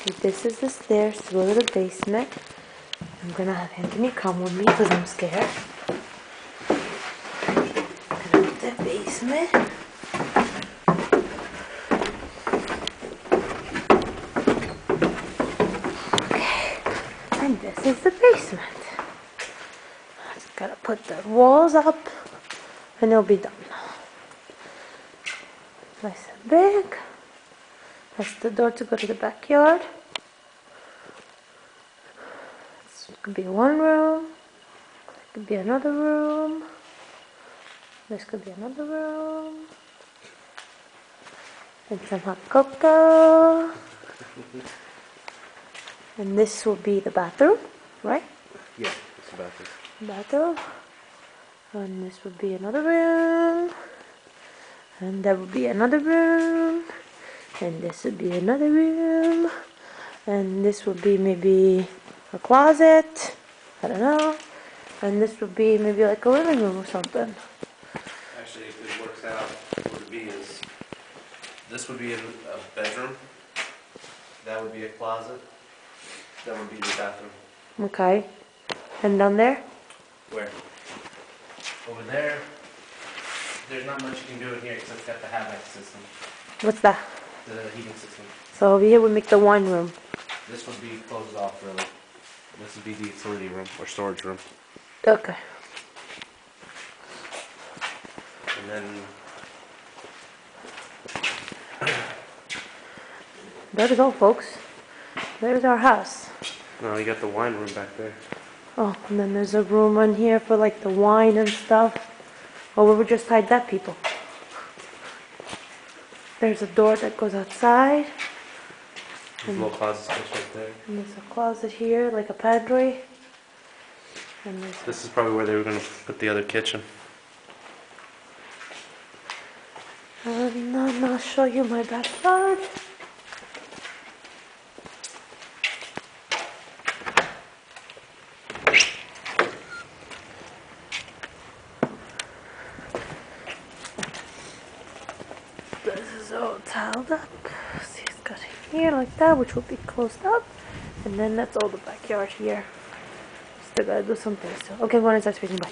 Okay, this is the stairs to go to the basement. I'm gonna have Anthony come with me because I'm scared. Gonna go to the basement. Okay, and this is the basement. Just gotta put the walls up and it'll be done. Nice and big. That's the door to go to the backyard. This could be one room. It could be another room. This could be another room. And some hot cocoa. And this will be the bathroom, right? Yeah, it's the bathroom. Bathroom. And this would be another room. And that would be another room. And this would be another room. And this would be maybe a closet. I don't know. And this would be maybe like a living room or something. Actually, if it works out, what would be is this would be a bedroom. That would be a closet. That would be the bathroom. Okay. And down there? Where? Over there. There's not much you can do in here except get the HVAC system, What's that? the heating system. So over here we make the wine room. This would be closed off really. This would be the utility room or storage room. Okay. And then That is all, folks. There's our house. no, you got the wine room back there. Oh, and then there's a room on here for like the wine and stuff. Oh, we were just hide that, people. There's a door that goes outside. There's a little closet space right there. And there's a closet here, like a pantry. And there's This is probably where they were going to put the other kitchen. and then I'll show you my backyard. This is all tiled up. See, it's got here like that, which will be closed up. And then that's all the backyard here. Still gotta do something. So, okay, I'm going to start speaking. Bye.